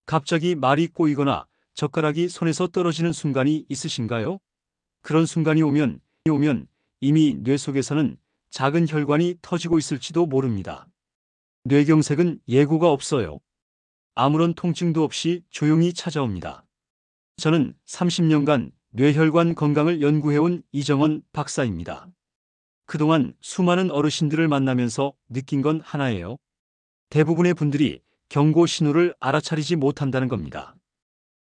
갑자기 말이 꼬이거나 젓가락이 손에서 떨어지는 순간이 있으신가요? 그런 순간이 오면 이미 뇌 속에서는 작은 혈관이 터지고 있을지도 모릅니다. 뇌경색은 예고가 없어요. 아무런 통증도 없이 조용히 찾아옵니다. 저는 30년간 뇌혈관 건강을 연구해온 이정원 박사입니다. 그동안 수많은 어르신들을 만나면서 느낀 건 하나예요. 대부분의 분들이 경고 신호를 알아차리지 못한다는 겁니다.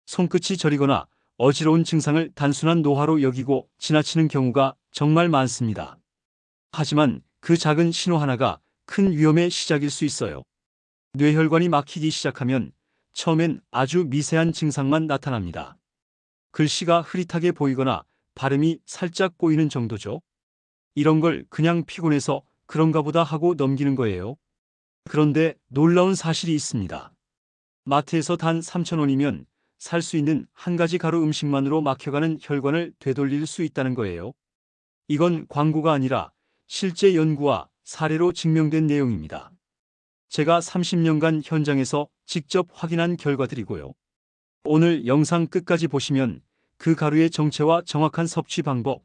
손끝이 저리거나 어지러운 증상을 단순한 노화로 여기고 지나치는 경우가 정말 많습니다. 하지만 그 작은 신호 하나가 큰 위험의 시작일 수 있어요. 뇌혈관이 막히기 시작하면 처음엔 아주 미세한 증상만 나타납니다. 글씨가 흐릿하게 보이거나 발음이 살짝 꼬이는 정도죠. 이런 걸 그냥 피곤해서 그런가 보다 하고 넘기는 거예요. 그런데 놀라운 사실이 있습니다. 마트에서 단 3,000원이면 살 수 있는 한 가지 가루 음식만으로 막혀가는 혈관을 되돌릴 수 있다는 거예요. 이건 광고가 아니라 실제 연구와 사례로 증명된 내용입니다. 제가 30년간 현장에서 직접 확인한 결과들이고요. 오늘 영상 끝까지 보시면 그 가루의 정체와 정확한 섭취 방법,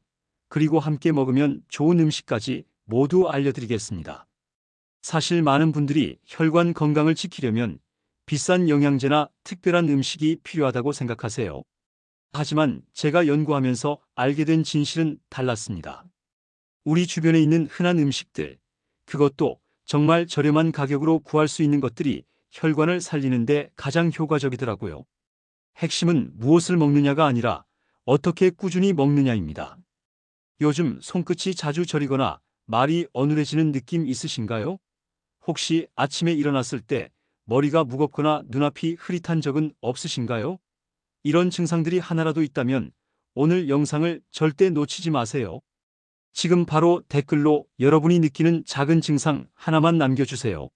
그리고 함께 먹으면 좋은 음식까지 모두 알려드리겠습니다. 사실 많은 분들이 혈관 건강을 지키려면 비싼 영양제나 특별한 음식이 필요하다고 생각하세요. 하지만 제가 연구하면서 알게 된 진실은 달랐습니다. 우리 주변에 있는 흔한 음식들, 그것도 정말 저렴한 가격으로 구할 수 있는 것들이 혈관을 살리는데 가장 효과적이더라고요. 핵심은 무엇을 먹느냐가 아니라 어떻게 꾸준히 먹느냐입니다. 요즘 손끝이 자주 저리거나 말이 어눌해지는 느낌 있으신가요? 혹시 아침에 일어났을 때 머리가 무겁거나 눈앞이 흐릿한 적은 없으신가요? 이런 증상들이 하나라도 있다면 오늘 영상을 절대 놓치지 마세요. 지금 바로 댓글로 여러분이 느끼는 작은 증상 하나만 남겨주세요.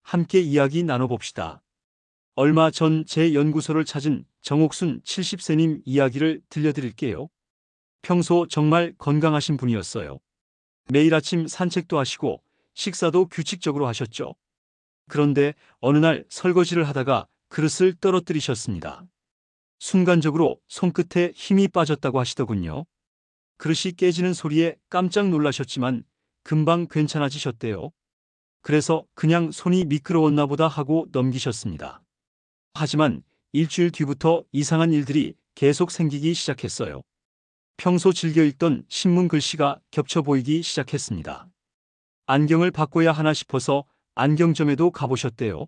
함께 이야기 나눠봅시다. 얼마 전 제 연구소를 찾은 정옥순 70세님 이야기를 들려드릴게요. 평소 정말 건강하신 분이었어요. 매일 아침 산책도 하시고 식사도 규칙적으로 하셨죠. 그런데 어느 날 설거지를 하다가 그릇을 떨어뜨리셨습니다. 순간적으로 손끝에 힘이 빠졌다고 하시더군요. 그릇이 깨지는 소리에 깜짝 놀라셨지만 금방 괜찮아지셨대요. 그래서 그냥 손이 미끄러웠나 보다 하고 넘기셨습니다. 하지만 일주일 뒤부터 이상한 일들이 계속 생기기 시작했어요. 평소 즐겨 읽던 신문 글씨가 겹쳐 보이기 시작했습니다. 안경을 바꿔야 하나 싶어서 안경점에도 가보셨대요.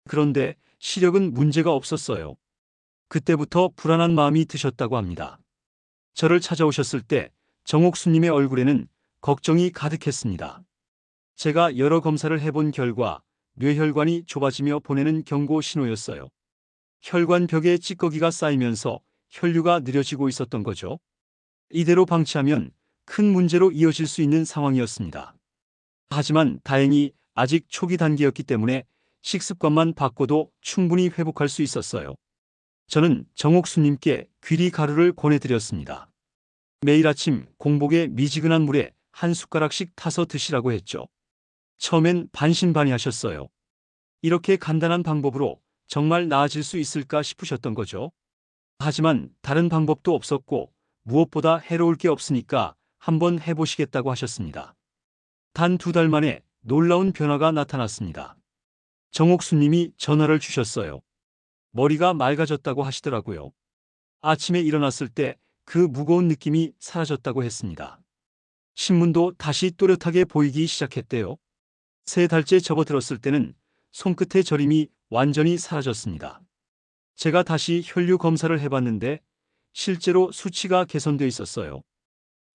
그런데 시력은 문제가 없었어요. 그때부터 불안한 마음이 드셨다고 합니다. 저를 찾아오셨을 때 정옥수님의 얼굴에는 걱정이 가득했습니다. 제가 여러 검사를 해본 결과 뇌혈관이 좁아지며 보내는 경고 신호였어요. 혈관벽에 찌꺼기가 쌓이면서 혈류가 느려지고 있었던 거죠. 이대로 방치하면 큰 문제로 이어질 수 있는 상황이었습니다. 하지만 다행히 아직 초기 단계였기 때문에 식습관만 바꿔도 충분히 회복할 수 있었어요. 저는 정옥수님께 귀리 가루를 권해드렸습니다. 매일 아침 공복에 미지근한 물에 한 숟가락씩 타서 드시라고 했죠. 처음엔 반신반의하셨어요. 이렇게 간단한 방법으로 정말 나아질 수 있을까 싶으셨던 거죠. 하지만 다른 방법도 없었고 무엇보다 해로울 게 없으니까 한번 해보시겠다고 하셨습니다. 단 2달 만에 놀라운 변화가 나타났습니다. 정옥수님이 전화를 주셨어요. 머리가 맑아졌다고 하시더라고요. 아침에 일어났을 때 그 무거운 느낌이 사라졌다고 했습니다. 신문도 다시 또렷하게 보이기 시작했대요. 3달째 접어들었을 때는 손끝의 저림이 완전히 사라졌습니다. 제가 다시 혈류 검사를 해봤는데 실제로 수치가 개선돼 있었어요.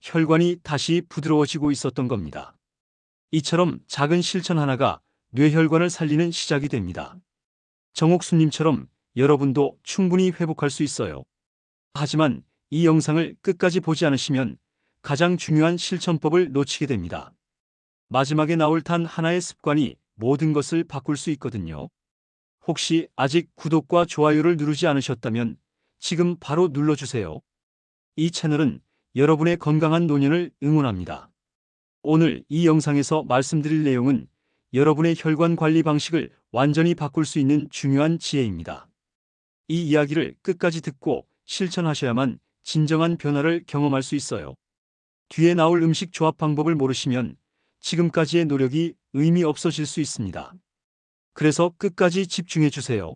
혈관이 다시 부드러워지고 있었던 겁니다. 이처럼 작은 실천 하나가 뇌혈관을 살리는 시작이 됩니다. 정옥수님처럼 여러분도 충분히 회복할 수 있어요. 하지만 이 영상을 끝까지 보지 않으시면 가장 중요한 실천법을 놓치게 됩니다. 마지막에 나올 단 하나의 습관이 모든 것을 바꿀 수 있거든요. 혹시 아직 구독과 좋아요를 누르지 않으셨다면 지금 바로 눌러주세요. 이 채널은 여러분의 건강한 노년을 응원합니다. 오늘 이 영상에서 말씀드릴 내용은 여러분의 혈관 관리 방식을 완전히 바꿀 수 있는 중요한 지혜입니다. 이 이야기를 끝까지 듣고 실천하셔야만 진정한 변화를 경험할 수 있어요. 뒤에 나올 음식 조합 방법을 모르시면 지금까지의 노력이 의미 없어질 수 있습니다. 그래서 끝까지 집중해 주세요.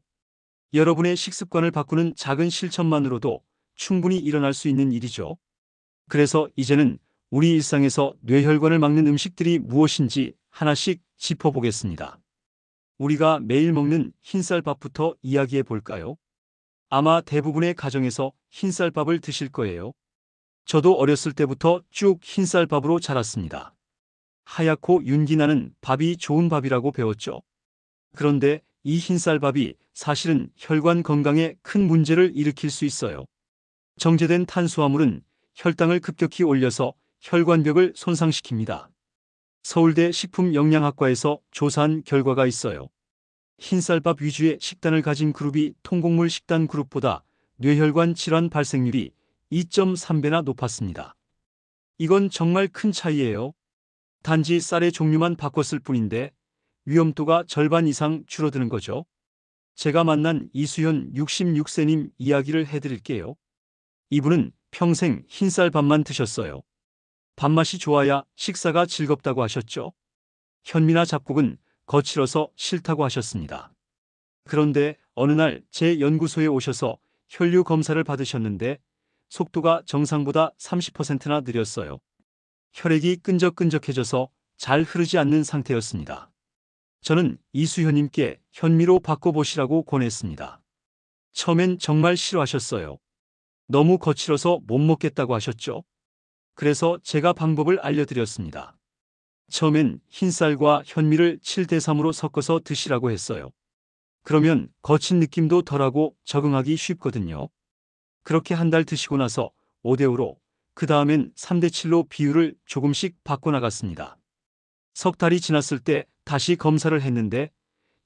여러분의 식습관을 바꾸는 작은 실천만으로도 충분히 일어날 수 있는 일이죠. 그래서 이제는 우리 일상에서 뇌혈관을 막는 음식들이 무엇인지 하나씩 짚어보겠습니다. 우리가 매일 먹는 흰쌀밥부터 이야기해 볼까요? 아마 대부분의 가정에서 흰쌀밥을 드실 거예요. 저도 어렸을 때부터 쭉 흰쌀밥으로 자랐습니다. 하얗고 윤기 나는 밥이 좋은 밥이라고 배웠죠. 그런데 이 흰쌀밥이 사실은 혈관 건강에 큰 문제를 일으킬 수 있어요. 정제된 탄수화물은 혈당을 급격히 올려서 혈관벽을 손상시킵니다. 서울대 식품영양학과에서 조사한 결과가 있어요. 흰쌀밥 위주의 식단을 가진 그룹이 통곡물 식단 그룹보다 뇌혈관 질환 발생률이 2.3배나 높았습니다. 이건 정말 큰 차이예요. 단지 쌀의 종류만 바꿨을 뿐인데 위험도가 절반 이상 줄어드는 거죠. 제가 만난 이수현 66세님 이야기를 해드릴게요. 이분은 평생 흰쌀밥만 드셨어요. 밥맛이 좋아야 식사가 즐겁다고 하셨죠. 현미나 잡곡은 거칠어서 싫다고 하셨습니다. 그런데 어느 날 제 연구소에 오셔서 혈류 검사를 받으셨는데 속도가 정상보다 30%나 느렸어요. 혈액이 끈적끈적해져서 잘 흐르지 않는 상태였습니다. 저는 이수현님께 현미로 바꿔보시라고 권했습니다. 처음엔 정말 싫어하셨어요. 너무 거칠어서 못 먹겠다고 하셨죠. 그래서 제가 방법을 알려드렸습니다. 처음엔 흰쌀과 현미를 7대3으로 섞어서 드시라고 했어요. 그러면 거친 느낌도 덜하고 적응하기 쉽거든요. 그렇게 한 달 드시고 나서 5대5로, 그 다음엔 3대7로 비율을 조금씩 바꿔나갔습니다. 석 달이 지났을 때 다시 검사를 했는데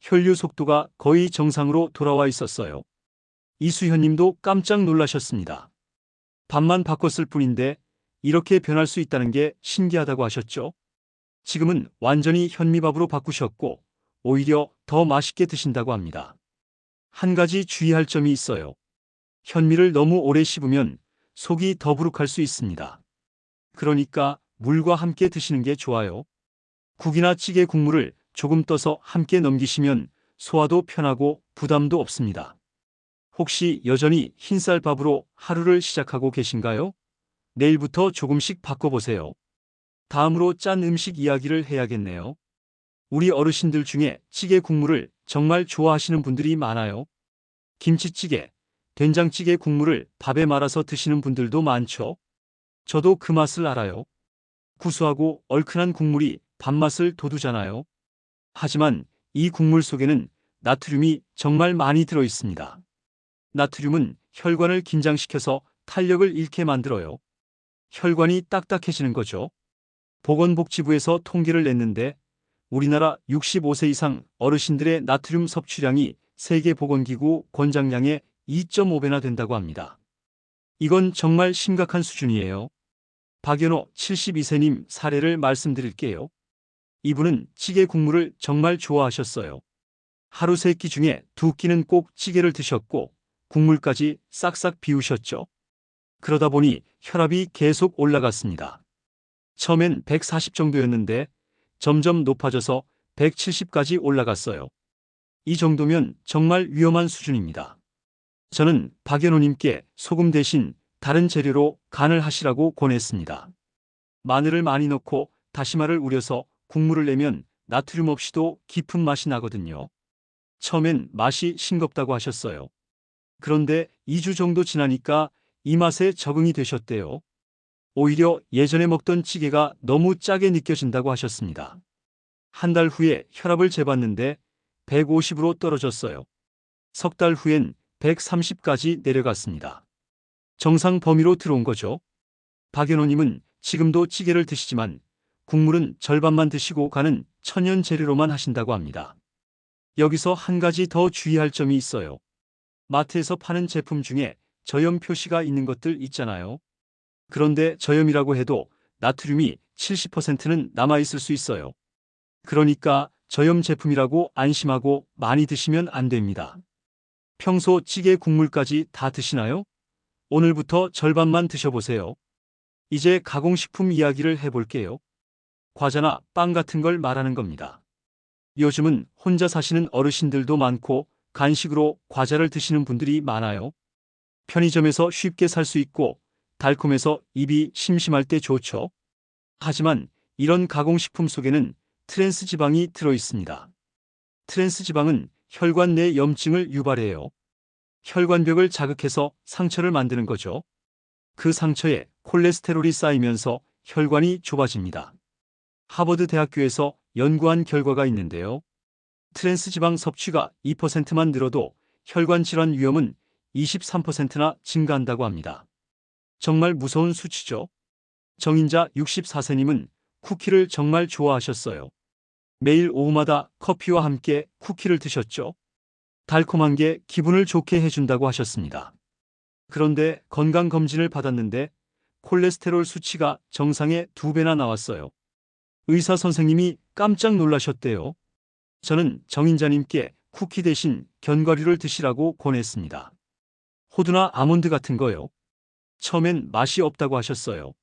혈류 속도가 거의 정상으로 돌아와 있었어요. 이수현님도 깜짝 놀라셨습니다. 밥만 바꿨을 뿐인데 이렇게 변할 수 있다는 게 신기하다고 하셨죠. 지금은 완전히 현미밥으로 바꾸셨고 오히려 더 맛있게 드신다고 합니다. 한 가지 주의할 점이 있어요. 현미를 너무 오래 씹으면 속이 더부룩할 수 있습니다. 그러니까 물과 함께 드시는 게 좋아요. 국이나 찌개 국물을 조금 떠서 함께 넘기시면 소화도 편하고 부담도 없습니다. 혹시 여전히 흰쌀밥으로 하루를 시작하고 계신가요? 내일부터 조금씩 바꿔보세요. 다음으로 짠 음식 이야기를 해야겠네요. 우리 어르신들 중에 찌개 국물을 정말 좋아하시는 분들이 많아요. 김치찌개, 된장찌개 국물을 밥에 말아서 드시는 분들도 많죠. 저도 그 맛을 알아요. 구수하고 얼큰한 국물이 밥맛을 돋우잖아요. 하지만 이 국물 속에는 나트륨이 정말 많이 들어 있습니다. 나트륨은 혈관을 긴장시켜서 탄력을 잃게 만들어요. 혈관이 딱딱해지는 거죠. 보건복지부에서 통계를 냈는데 우리나라 65세 이상 어르신들의 나트륨 섭취량이 세계보건기구 권장량의 2.5배나 된다고 합니다. 이건 정말 심각한 수준이에요. 박연호 72세님 사례를 말씀드릴게요. 이분은 찌개 국물을 정말 좋아하셨어요. 하루 3끼 중에 2끼는 꼭 찌개를 드셨고 국물까지 싹싹 비우셨죠. 그러다 보니 혈압이 계속 올라갔습니다. 처음엔 140 정도였는데 점점 높아져서 170까지 올라갔어요. 이 정도면 정말 위험한 수준입니다. 저는 박연호님께 소금 대신 다른 재료로 간을 하시라고 권했습니다. 마늘을 많이 넣고 다시마를 우려서 국물을 내면 나트륨 없이도 깊은 맛이 나거든요. 처음엔 맛이 싱겁다고 하셨어요. 그런데 2주 정도 지나니까 이 맛에 적응이 되셨대요. 오히려 예전에 먹던 찌개가 너무 짜게 느껴진다고 하셨습니다. 한 달 후에 혈압을 재봤는데 150으로 떨어졌어요. 석 달 후엔 130까지 내려갔습니다. 정상 범위로 들어온 거죠. 박연호님은 지금도 찌개를 드시지만 국물은 절반만 드시고 간은 천연 재료로만 하신다고 합니다. 여기서 한 가지 더 주의할 점이 있어요. 마트에서 파는 제품 중에 저염 표시가 있는 것들 있잖아요. 그런데 저염이라고 해도 나트륨이 70%는 남아있을 수 있어요. 그러니까 저염 제품이라고 안심하고 많이 드시면 안 됩니다. 평소 찌개 국물까지 다 드시나요? 오늘부터 절반만 드셔보세요. 이제 가공식품 이야기를 해볼게요. 과자나 빵 같은 걸 말하는 겁니다. 요즘은 혼자 사시는 어르신들도 많고 간식으로 과자를 드시는 분들이 많아요. 편의점에서 쉽게 살 수 있고 달콤해서 입이 심심할 때 좋죠. 하지만 이런 가공식품 속에는 트랜스 지방이 들어 있습니다. 트랜스 지방은 혈관 내 염증을 유발해요. 혈관벽을 자극해서 상처를 만드는 거죠. 그 상처에 콜레스테롤이 쌓이면서 혈관이 좁아집니다. 하버드 대학교에서 연구한 결과가 있는데요. 트랜스 지방 섭취가 2%만 늘어도 혈관 질환 위험은 23%나 증가한다고 합니다. 정말 무서운 수치죠. 정인자 64세님은 쿠키를 정말 좋아하셨어요. 매일 오후마다 커피와 함께 쿠키를 드셨죠. 달콤한 게 기분을 좋게 해준다고 하셨습니다. 그런데 건강검진을 받았는데 콜레스테롤 수치가 정상의 2배나 나왔어요. 의사 선생님이 깜짝 놀라셨대요. 저는 정인자님께 쿠키 대신 견과류를 드시라고 권했습니다. 호두나 아몬드 같은 거요. 처음엔 맛이 없다고 하셨어요.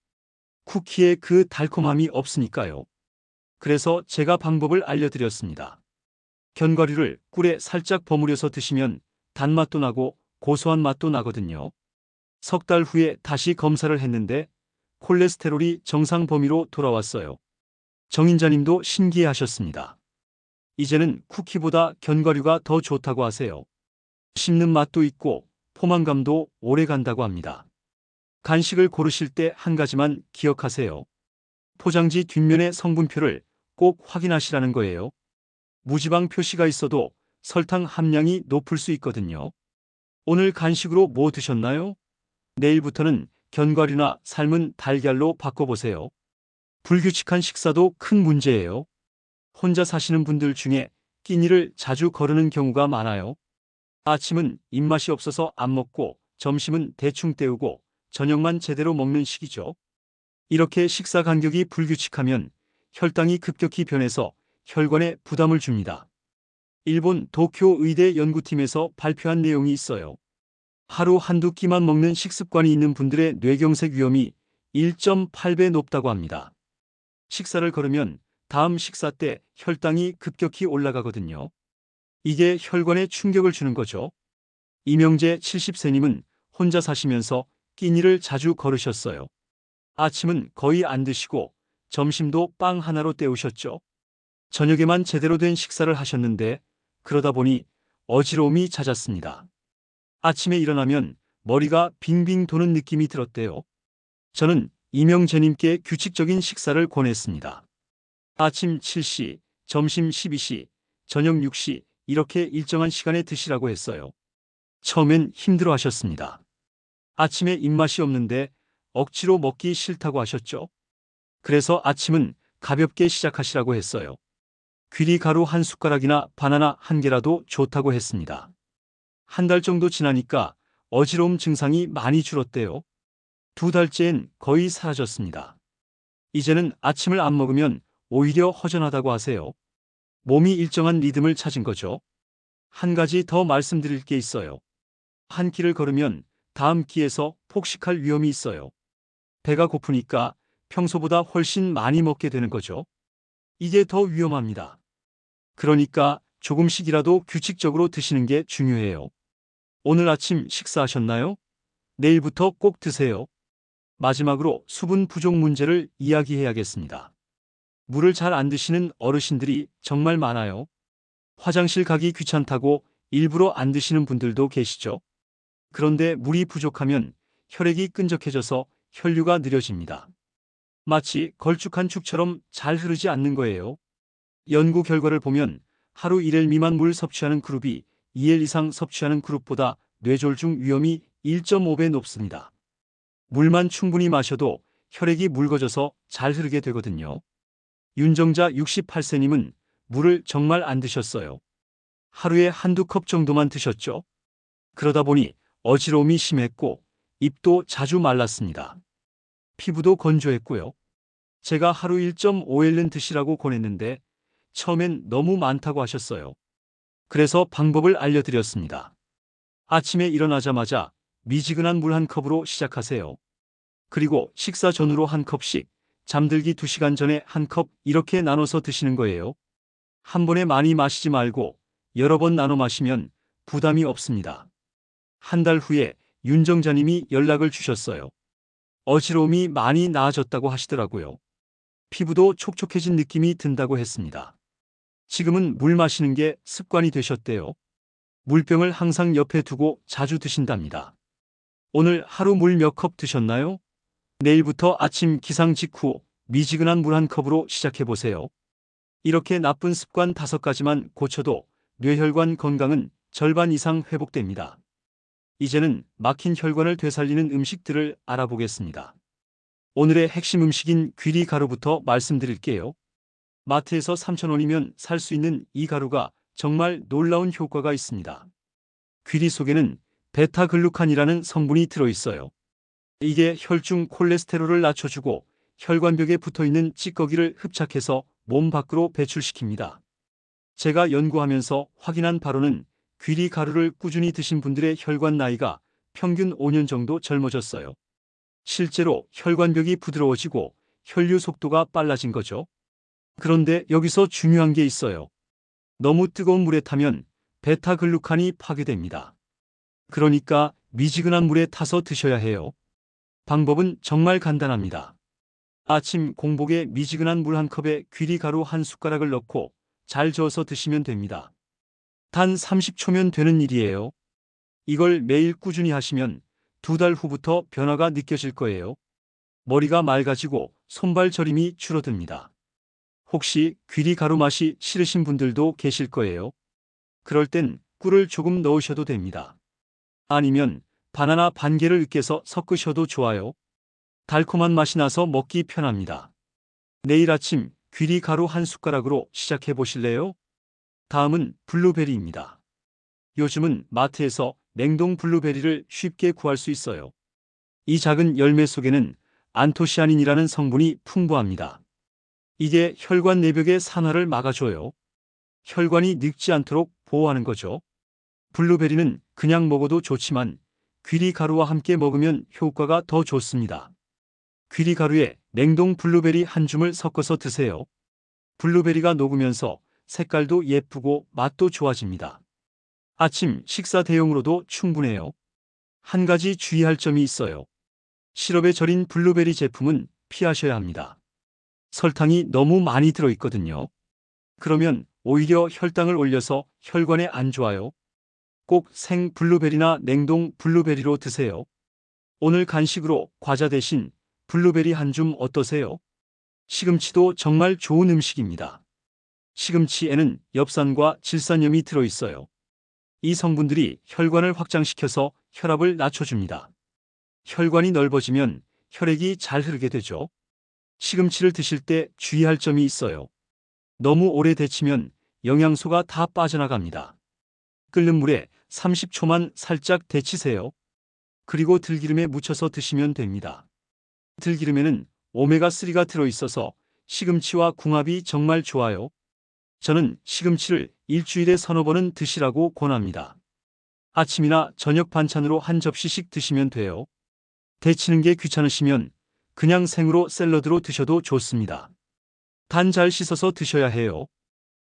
쿠키에 그 달콤함이 없으니까요. 그래서 제가 방법을 알려드렸습니다. 견과류를 꿀에 살짝 버무려서 드시면 단맛도 나고 고소한 맛도 나거든요. 석 달 후에 다시 검사를 했는데 콜레스테롤이 정상 범위로 돌아왔어요. 정인자님도 신기해하셨습니다. 이제는 쿠키보다 견과류가 더 좋다고 하세요. 씹는 맛도 있고 포만감도 오래 간다고 합니다. 간식을 고르실 때 한 가지만 기억하세요. 포장지 뒷면의 성분표를 꼭 확인하시라는 거예요. 무지방 표시가 있어도 설탕 함량이 높을 수 있거든요. 오늘 간식으로 뭐 드셨나요? 내일부터는 견과류나 삶은 달걀로 바꿔보세요. 불규칙한 식사도 큰 문제예요. 혼자 사시는 분들 중에 끼니를 자주 거르는 경우가 많아요. 아침은 입맛이 없어서 안 먹고 점심은 대충 때우고 저녁만 제대로 먹는 식이죠. 이렇게 식사 간격이 불규칙하면 혈당이 급격히 변해서 혈관에 부담을 줍니다. 일본 도쿄 의대 연구팀에서 발표한 내용이 있어요. 하루 한두 끼만 먹는 식습관이 있는 분들의 뇌경색 위험이 1.8배 높다고 합니다. 식사를 거르면 다음 식사 때 혈당이 급격히 올라가거든요. 이게 혈관에 충격을 주는 거죠. 이명재 70세님은 혼자 사시면서 끼니를 자주 거르셨어요. 아침은 거의 안 드시고 점심도 빵 하나로 때우셨죠. 저녁에만 제대로 된 식사를 하셨는데 그러다 보니 어지러움이 잦았습니다. 아침에 일어나면 머리가 빙빙 도는 느낌이 들었대요. 저는 이명재님께 규칙적인 식사를 권했습니다. 아침 7시, 점심 12시, 저녁 6시 이렇게 일정한 시간에 드시라고 했어요. 처음엔 힘들어 하셨습니다. 아침에 입맛이 없는데 억지로 먹기 싫다고 하셨죠. 그래서 아침은 가볍게 시작하시라고 했어요. 귀리 가루 한 숟가락이나 바나나 한 개라도 좋다고 했습니다. 한 달 정도 지나니까 어지러움 증상이 많이 줄었대요. 2달째엔 거의 사라졌습니다. 이제는 아침을 안 먹으면 오히려 허전하다고 하세요. 몸이 일정한 리듬을 찾은 거죠. 한 가지 더 말씀드릴 게 있어요. 한 끼를 걸으면 다음 끼에서 폭식할 위험이 있어요. 배가 고프니까 평소보다 훨씬 많이 먹게 되는 거죠. 이게 더 위험합니다. 그러니까 조금씩이라도 규칙적으로 드시는 게 중요해요. 오늘 아침 식사하셨나요? 내일부터 꼭 드세요. 마지막으로 수분 부족 문제를 이야기해야겠습니다. 물을 잘 안 드시는 어르신들이 정말 많아요. 화장실 가기 귀찮다고 일부러 안 드시는 분들도 계시죠. 그런데 물이 부족하면 혈액이 끈적해져서 혈류가 느려집니다. 마치 걸쭉한 죽처럼 잘 흐르지 않는 거예요. 연구 결과를 보면 하루 1L 미만 물 섭취하는 그룹이 2L 이상 섭취하는 그룹보다 뇌졸중 위험이 1.5배 높습니다. 물만 충분히 마셔도 혈액이 묽어져서 잘 흐르게 되거든요. 윤정자 68세님은 물을 정말 안 드셨어요. 하루에 한두 컵 정도만 드셨죠. 그러다 보니 어지러움이 심했고 입도 자주 말랐습니다. 피부도 건조했고요. 제가 하루 1.5L은 드시라고 권했는데 처음엔 너무 많다고 하셨어요. 그래서 방법을 알려드렸습니다. 아침에 일어나자마자 미지근한 물 한 컵으로 시작하세요. 그리고 식사 전후로 한 컵씩, 잠들기 2시간 전에 한 컵 이렇게 나눠서 드시는 거예요. 한 번에 많이 마시지 말고 여러 번 나눠 마시면 부담이 없습니다. 한 달 후에 윤정자님이 연락을 주셨어요. 어지러움이 많이 나아졌다고 하시더라고요. 피부도 촉촉해진 느낌이 든다고 했습니다. 지금은 물 마시는 게 습관이 되셨대요. 물병을 항상 옆에 두고 자주 드신답니다. 오늘 하루 물 몇 컵 드셨나요? 내일부터 아침 기상 직후 미지근한 물 한 컵으로 시작해 보세요. 이렇게 나쁜 습관 5가지만 고쳐도 뇌혈관 건강은 절반 이상 회복됩니다. 이제는 막힌 혈관을 되살리는 음식들을 알아보겠습니다. 오늘의 핵심 음식인 귀리 가루부터 말씀드릴게요. 마트에서 3,000원이면 살 수 있는 이 가루가 정말 놀라운 효과가 있습니다. 귀리 속에는 베타글루칸이라는 성분이 들어있어요. 이게 혈중 콜레스테롤을 낮춰주고 혈관벽에 붙어있는 찌꺼기를 흡착해서 몸 밖으로 배출시킵니다. 제가 연구하면서 확인한 바로는 귀리 가루를 꾸준히 드신 분들의 혈관 나이가 평균 5년 정도 젊어졌어요. 실제로 혈관벽이 부드러워지고 혈류 속도가 빨라진 거죠. 그런데 여기서 중요한 게 있어요. 너무 뜨거운 물에 타면 베타글루칸이 파괴됩니다. 그러니까 미지근한 물에 타서 드셔야 해요. 방법은 정말 간단합니다. 아침 공복에 미지근한 물 한 컵에 귀리 가루 한 숟가락을 넣고 잘 저어서 드시면 됩니다. 단 30초면 되는 일이에요. 이걸 매일 꾸준히 하시면 2달 후부터 변화가 느껴질 거예요. 머리가 맑아지고 손발 저림이 줄어듭니다. 혹시 귀리 가루 맛이 싫으신 분들도 계실 거예요. 그럴 땐 꿀을 조금 넣으셔도 됩니다. 아니면 바나나 반 개를 으깨서 섞으셔도 좋아요. 달콤한 맛이 나서 먹기 편합니다. 내일 아침 귀리 가루 한 숟가락으로 시작해 보실래요? 다음은 블루베리입니다. 요즘은 마트에서 냉동 블루베리를 쉽게 구할 수 있어요. 이 작은 열매 속에는 안토시아닌이라는 성분이 풍부합니다. 이게 혈관 내벽의 산화를 막아줘요. 혈관이 늙지 않도록 보호하는 거죠. 블루베리는 그냥 먹어도 좋지만 귀리 가루와 함께 먹으면 효과가 더 좋습니다. 귀리 가루에 냉동 블루베리 한 줌을 섞어서 드세요. 블루베리가 녹으면서 색깔도 예쁘고 맛도 좋아집니다. 아침 식사 대용으로도 충분해요. 한 가지 주의할 점이 있어요. 시럽에 절인 블루베리 제품은 피하셔야 합니다. 설탕이 너무 많이 들어있거든요. 그러면 오히려 혈당을 올려서 혈관에 안 좋아요. 꼭 생 블루베리나 냉동 블루베리로 드세요. 오늘 간식으로 과자 대신 블루베리 한 줌 어떠세요? 시금치도 정말 좋은 음식입니다. 시금치에는 엽산과 질산염이 들어있어요. 이 성분들이 혈관을 확장시켜서 혈압을 낮춰줍니다. 혈관이 넓어지면 혈액이 잘 흐르게 되죠. 시금치를 드실 때 주의할 점이 있어요. 너무 오래 데치면 영양소가 다 빠져나갑니다. 끓는 물에 30초만 살짝 데치세요. 그리고 들기름에 묻혀서 드시면 됩니다. 들기름에는 오메가3가 들어있어서 시금치와 궁합이 정말 좋아요. 저는 시금치를 일주일에 3~4번은 드시라고 권합니다. 아침이나 저녁 반찬으로 한 접시씩 드시면 돼요. 데치는 게 귀찮으시면 그냥 생으로 샐러드로 드셔도 좋습니다. 단 잘 씻어서 드셔야 해요.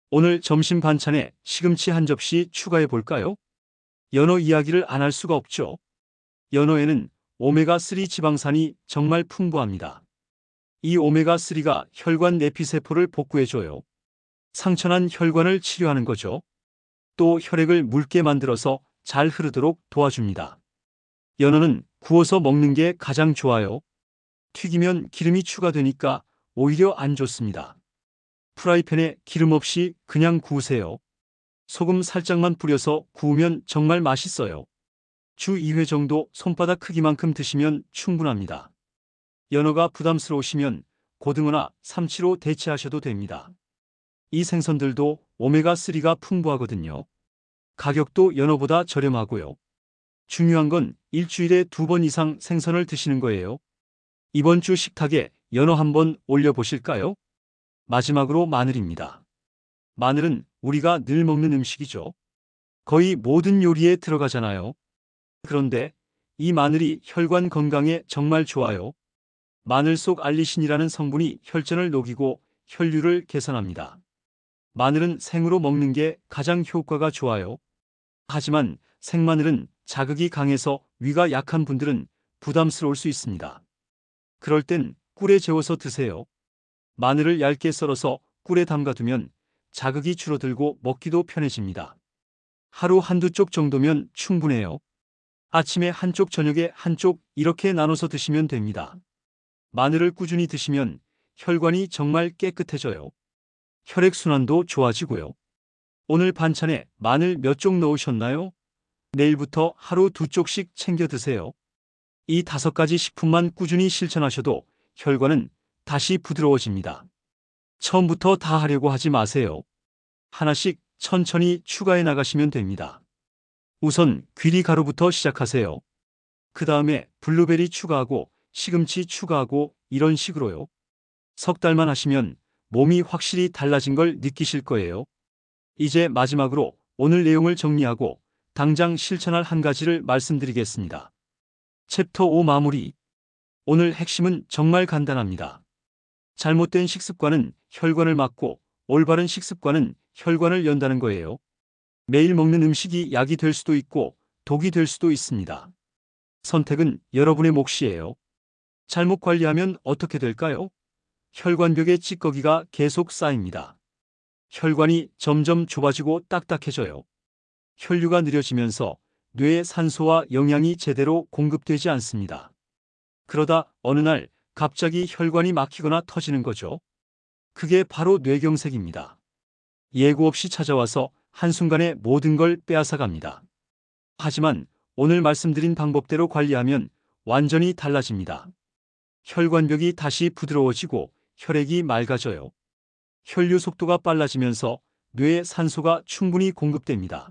오늘 점심 반찬에 시금치 한 접시 추가해 볼까요? 연어 이야기를 안 할 수가 없죠. 연어에는 오메가3 지방산이 정말 풍부합니다. 이 오메가3가 혈관 내피세포를 복구해줘요. 상처난 혈관을 치료하는 거죠. 또 혈액을 묽게 만들어서 잘 흐르도록 도와줍니다. 연어는 구워서 먹는 게 가장 좋아요. 튀기면 기름이 추가되니까 오히려 안 좋습니다. 프라이팬에 기름 없이 그냥 구우세요. 소금 살짝만 뿌려서 구우면 정말 맛있어요. 주 2회 정도 손바닥 크기만큼 드시면 충분합니다. 연어가 부담스러우시면 고등어나 삼치로 대체하셔도 됩니다. 이 생선들도 오메가3가 풍부하거든요. 가격도 연어보다 저렴하고요. 중요한 건 일주일에 2번 이상 생선을 드시는 거예요. 이번 주 식탁에 연어 한번 올려보실까요? 마지막으로 마늘입니다. 마늘은 우리가 늘 먹는 음식이죠. 거의 모든 요리에 들어가잖아요. 그런데 이 마늘이 혈관 건강에 정말 좋아요. 마늘 속 알리신이라는 성분이 혈전을 녹이고 혈류를 개선합니다. 마늘은 생으로 먹는 게 가장 효과가 좋아요. 하지만 생마늘은 자극이 강해서 위가 약한 분들은 부담스러울 수 있습니다. 그럴 땐 꿀에 재워서 드세요. 마늘을 얇게 썰어서 꿀에 담가두면 자극이 줄어들고 먹기도 편해집니다. 하루 한두 쪽 정도면 충분해요. 아침에 한쪽, 저녁에 한쪽 이렇게 나눠서 드시면 됩니다. 마늘을 꾸준히 드시면 혈관이 정말 깨끗해져요. 혈액순환도 좋아지고요. 오늘 반찬에 마늘 몇 쪽 넣으셨나요? 내일부터 하루 두 쪽씩 챙겨 드세요. 이 5가지 식품만 꾸준히 실천하셔도 혈관은 다시 부드러워집니다. 처음부터 다 하려고 하지 마세요. 하나씩 천천히 추가해 나가시면 됩니다. 우선 귀리가루부터 시작하세요. 그 다음에 블루베리 추가하고 시금치 추가하고 이런 식으로요. 석 달만 하시면 몸이 확실히 달라진 걸 느끼실 거예요. 이제 마지막으로 오늘 내용을 정리하고 당장 실천할 한 가지를 말씀드리겠습니다. 챕터 5 마무리. 오늘 핵심은 정말 간단합니다. 잘못된 식습관은 혈관을 막고 올바른 식습관은 혈관을 연다는 거예요. 매일 먹는 음식이 약이 될 수도 있고 독이 될 수도 있습니다. 선택은 여러분의 몫이에요. 잘못 관리하면 어떻게 될까요? 혈관벽에 찌꺼기가 계속 쌓입니다. 혈관이 점점 좁아지고 딱딱해져요. 혈류가 느려지면서 뇌에 산소와 영양이 제대로 공급되지 않습니다. 그러다 어느 날 갑자기 혈관이 막히거나 터지는 거죠. 그게 바로 뇌경색입니다. 예고 없이 찾아와서 한순간에 모든 걸 빼앗아갑니다. 하지만 오늘 말씀드린 방법대로 관리하면 완전히 달라집니다. 혈관벽이 다시 부드러워지고 혈액이 맑아져요. 혈류 속도가 빨라지면서 뇌에 산소가 충분히 공급됩니다.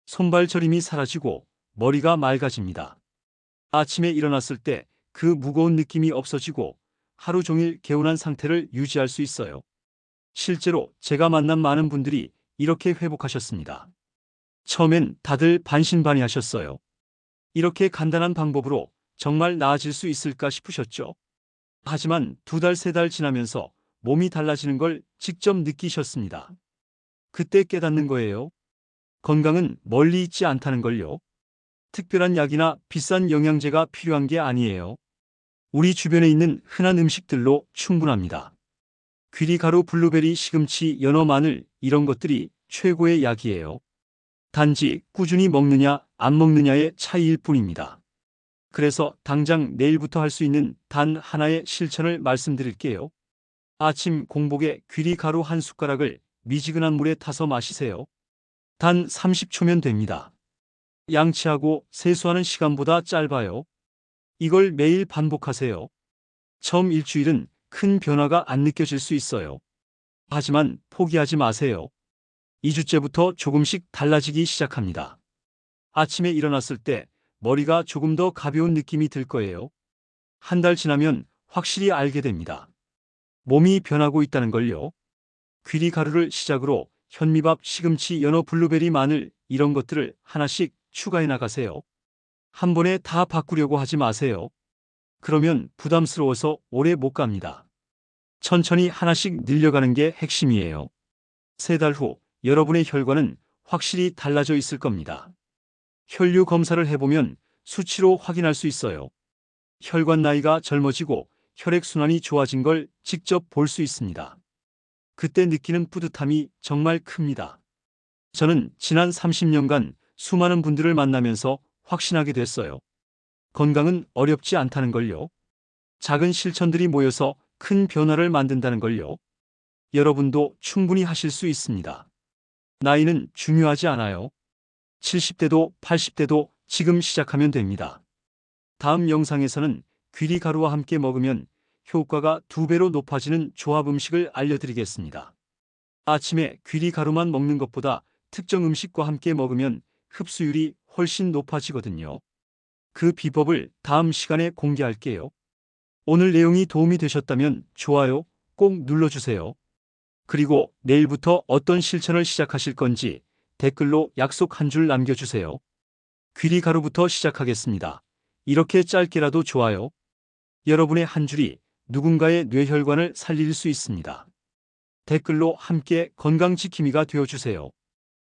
손발 저림이 사라지고 머리가 맑아집니다. 아침에 일어났을 때 그 무거운 느낌이 없어지고 하루 종일 개운한 상태를 유지할 수 있어요. 실제로 제가 만난 많은 분들이 이렇게 회복하셨습니다. 처음엔 다들 반신반의하셨어요. 이렇게 간단한 방법으로 정말 나아질 수 있을까 싶으셨죠? 하지만 2달, 3달 지나면서 몸이 달라지는 걸 직접 느끼셨습니다. 그때 깨닫는 거예요. 건강은 멀리 있지 않다는 걸요. 특별한 약이나 비싼 영양제가 필요한 게 아니에요. 우리 주변에 있는 흔한 음식들로 충분합니다. 귀리가루, 블루베리, 시금치, 연어, 마늘 이런 것들이 최고의 약이에요. 단지 꾸준히 먹느냐 안 먹느냐의 차이일 뿐입니다. 그래서 당장 내일부터 할 수 있는 단 하나의 실천을 말씀드릴게요. 아침 공복에 귀리가루 한 숟가락을 미지근한 물에 타서 마시세요. 단 30초면 됩니다. 양치하고 세수하는 시간보다 짧아요. 이걸 매일 반복하세요. 처음 일주일은 큰 변화가 안 느껴질 수 있어요. 하지만 포기하지 마세요. 2주째부터 조금씩 달라지기 시작합니다. 아침에 일어났을 때 머리가 조금 더 가벼운 느낌이 들 거예요. 한 달 지나면 확실히 알게 됩니다. 몸이 변하고 있다는 걸요. 귀리가루를 시작으로 현미밥, 시금치, 연어, 블루베리, 마늘 이런 것들을 하나씩 추가해 나가세요. 한 번에 다 바꾸려고 하지 마세요. 그러면 부담스러워서 오래 못 갑니다. 천천히 하나씩 늘려가는 게 핵심이에요. 3달 후 여러분의 혈관은 확실히 달라져 있을 겁니다. 혈류 검사를 해보면 수치로 확인할 수 있어요. 혈관 나이가 젊어지고 혈액순환이 좋아진 걸 직접 볼 수 있습니다. 그때 느끼는 뿌듯함이 정말 큽니다. 저는 지난 30년간 수많은 분들을 만나면서 확신하게 됐어요. 건강은 어렵지 않다는 걸요. 작은 실천들이 모여서 큰 변화를 만든다는 걸요. 여러분도 충분히 하실 수 있습니다. 나이는 중요하지 않아요. 70대도 80대도 지금 시작하면 됩니다. 다음 영상에서는 귀리가루와 함께 먹으면 효과가 2배로 높아지는 조합 음식을 알려드리겠습니다. 아침에 귀리가루만 먹는 것보다 특정 음식과 함께 먹으면 흡수율이 훨씬 높아지거든요. 그 비법을 다음 시간에 공개할게요. 오늘 내용이 도움이 되셨다면 좋아요 꼭 눌러주세요. 그리고 내일부터 어떤 실천을 시작하실 건지 댓글로 약속 한 줄 남겨주세요. 귀리 가루부터 시작하겠습니다. 이렇게 짧게라도 좋아요. 여러분의 한 줄이 누군가의 뇌혈관을 살릴 수 있습니다. 댓글로 함께 건강지킴이가 되어주세요.